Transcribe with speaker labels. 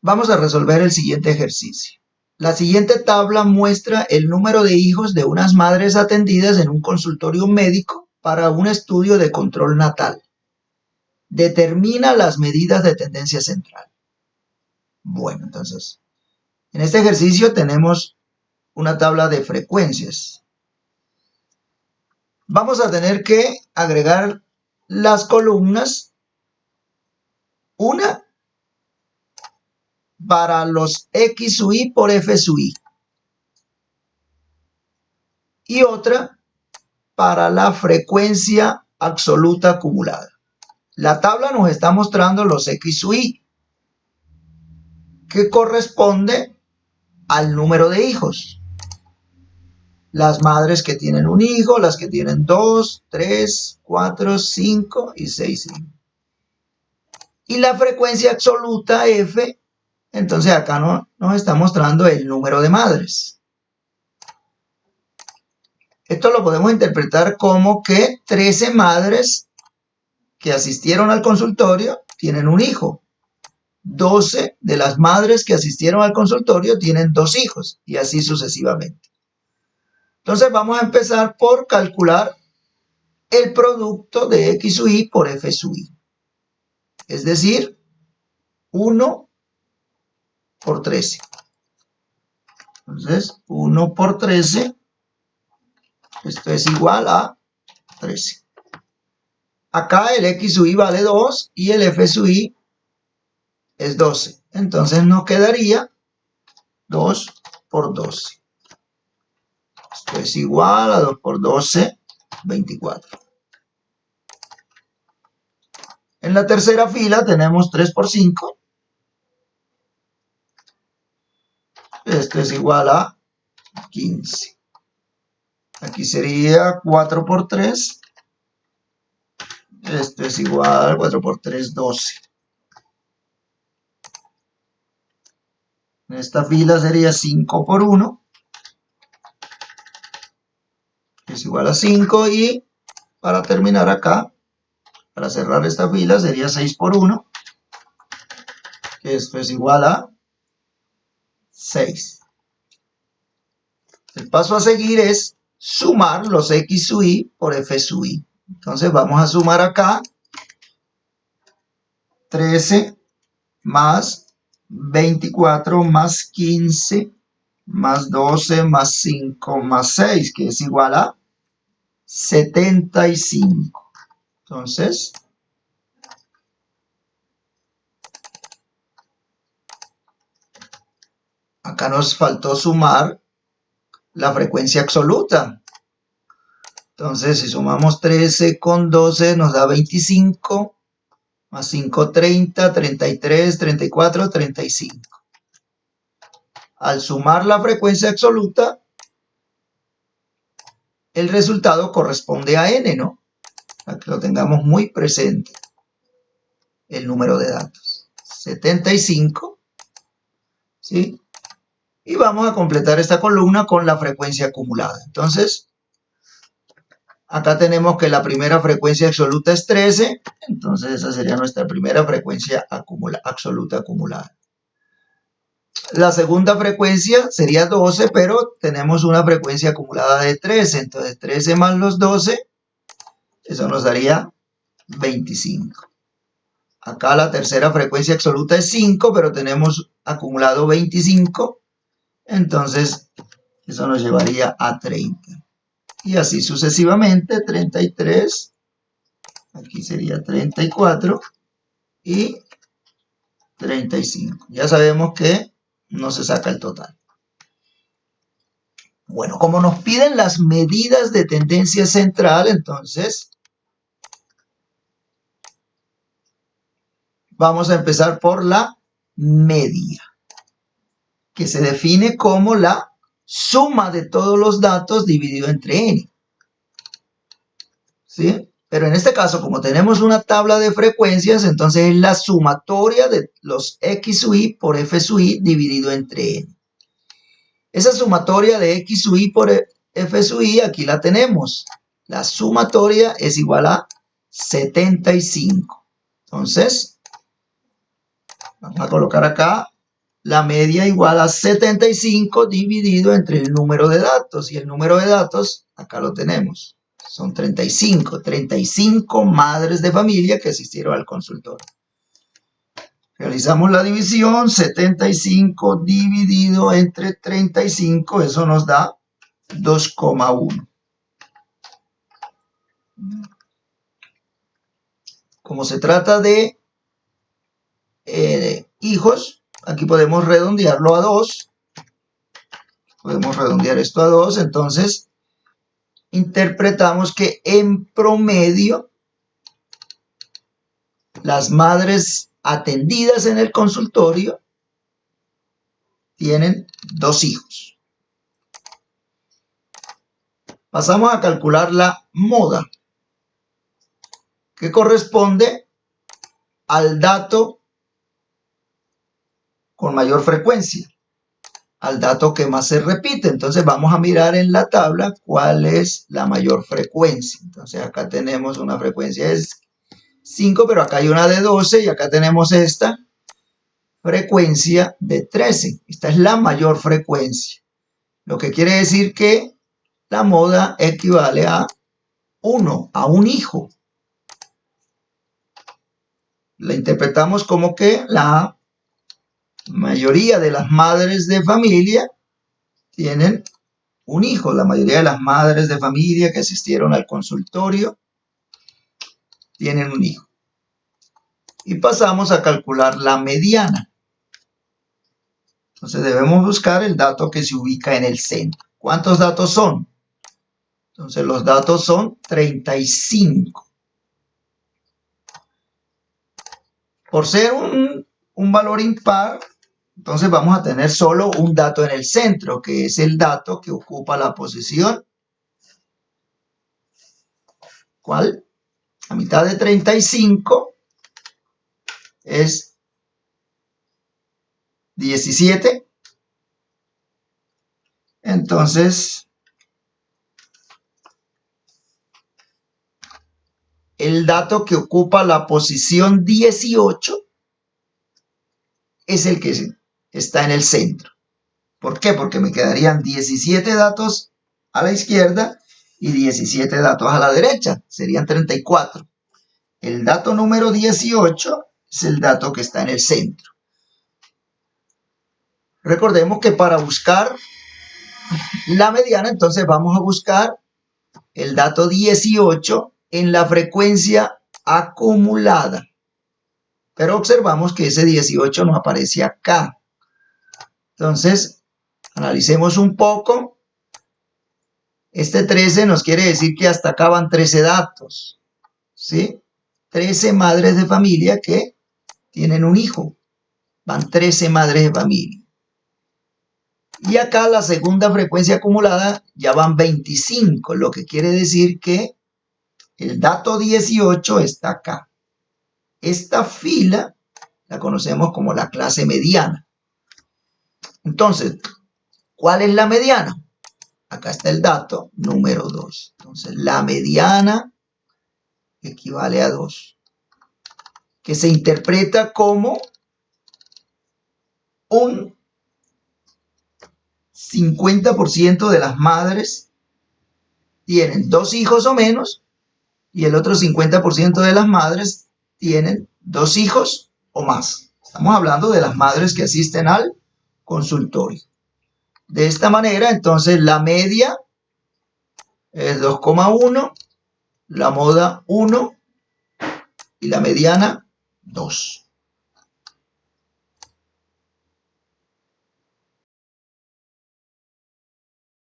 Speaker 1: Vamos a resolver el siguiente ejercicio. La siguiente tabla muestra el número de hijos de unas madres atendidas en un consultorio médico para un estudio de control natal. Determina las medidas de tendencia central. Bueno, entonces, en este ejercicio tenemos una tabla de frecuencias. Vamos a tener que agregar las columnas, una para los X sub I por F sub I y otra para la frecuencia absoluta acumulada. La tabla nos está mostrando los X sub I, que corresponde al número de hijos. Las madres que tienen un hijo, las que tienen 2, 3, 4, 5 y 6 hijos. Y la frecuencia absoluta F, entonces acá nos está mostrando el número de madres. Esto lo podemos interpretar como que 13 madres que asistieron al consultorio tienen un hijo. 12 de las madres que asistieron al consultorio tienen 2 hijos y así sucesivamente. Entonces vamos a empezar por calcular el producto de X sub I por F sub I. Es decir, 1 por 13. Entonces, 1 por 13, esto es igual a 13. Acá el X sub I vale 2 y el F sub I es 12. Entonces nos quedaría 2 por 12. Esto es igual a 2 por 12, 24. En la tercera fila tenemos 3 por 5. Esto es igual a 15. Aquí sería 4 por 3. Esto es igual a 4 por 3, 12. En esta fila sería 5 por 1. Es igual a 5 y para terminar acá, para cerrar esta fila sería 6 por 1. Esto es igual a 6. El paso a seguir es sumar los X sub I por F sub I. Entonces vamos a sumar acá 13 más 24 más 15 más 12 más 5 más 6, que es igual a 75. Entonces, acá nos faltó sumar la frecuencia absoluta. Entonces, si sumamos 13 con 12 nos da 25, más 5, 30, 33, 34, 35. Al sumar la frecuencia absoluta, el resultado corresponde a n, ¿no? Para que lo tengamos muy presente, el número de datos. 75, ¿sí? Y vamos a completar esta columna con la frecuencia acumulada. Entonces, acá tenemos que la primera frecuencia absoluta es 13, entonces esa sería nuestra primera frecuencia absoluta acumulada. La segunda frecuencia sería 12, pero tenemos una frecuencia acumulada de 13, entonces 13 más los 12, eso nos daría 25. Acá la tercera frecuencia absoluta es 5, pero tenemos acumulado 25, entonces eso nos llevaría a 30. Y así sucesivamente, 33, aquí sería 34 y 35. Ya sabemos que no se saca el total. Bueno, como nos piden las medidas de tendencia central, entonces vamos a empezar por la media, que se define como la suma de todos los datos dividido entre n. ¿Sí? Pero en este caso, como tenemos una tabla de frecuencias, entonces es la sumatoria de los X sub I por F sub I dividido entre n. Esa sumatoria de X sub I por F sub I, aquí la tenemos. La sumatoria es igual a 75. Entonces, vamos a colocar acá la media igual a 75 dividido entre el número de datos. Y el número de datos, acá lo tenemos, son 35. 35 madres de familia que asistieron al consultorio. Realizamos la división, 75 dividido entre 35, eso nos da 2,1. Como se trata de hijos, aquí podemos redondearlo a 2. Podemos redondear esto a 2, entonces interpretamos que en promedio las madres atendidas en el consultorio tienen 2 hijos. Pasamos a calcular la moda, que corresponde al dato con mayor frecuencia, al dato que más se repite. Entonces vamos a mirar en la tabla cuál es la mayor frecuencia. Entonces acá tenemos una frecuencia de 5, pero acá hay una de 12 y acá tenemos esta frecuencia de 13. Esta es la mayor frecuencia, lo que quiere decir que la moda equivale a 1, a un hijo. La interpretamos como que la mayoría de las madres de familia tienen un hijo. La mayoría de las madres de familia que asistieron al consultorio tienen un hijo. Y pasamos a calcular la mediana. Entonces debemos buscar el dato que se ubica en el centro. ¿Cuántos datos son? Entonces los datos son 35. Por ser un valor impar, entonces vamos a tener solo un dato en el centro, que es el dato que ocupa la posición. ¿Cuál? A mitad de 35 es 17. Entonces, el dato que ocupa la posición 18 es el que está en el centro. ¿Por qué? Porque me quedarían 17 datos a la izquierda y 17 datos a la derecha. Serían 34. El dato número 18 es el dato que está en el centro. Recordemos que para buscar la mediana, entonces vamos a buscar el dato 18 en la frecuencia acumulada. Pero observamos que ese 18 no aparece acá. Entonces, analicemos un poco. Este 13 nos quiere decir que hasta acá van 13 datos. ¿Sí? 13 madres de familia que tienen un hijo. Van 13 madres de familia. Y acá la segunda frecuencia acumulada ya van 25, lo que quiere decir que el dato 18 está acá. Esta fila la conocemos como la clase mediana. Entonces, ¿cuál es la mediana? Acá está el dato número 2. Entonces, la mediana equivale a 2, que se interpreta como un 50% de las madres tienen 2 hijos o menos y el otro 50% de las madres tienen 2 hijos o más. Estamos hablando de las madres que asisten al consultorio. De esta manera, entonces, la media es 2,1, la moda 1 y la mediana 2.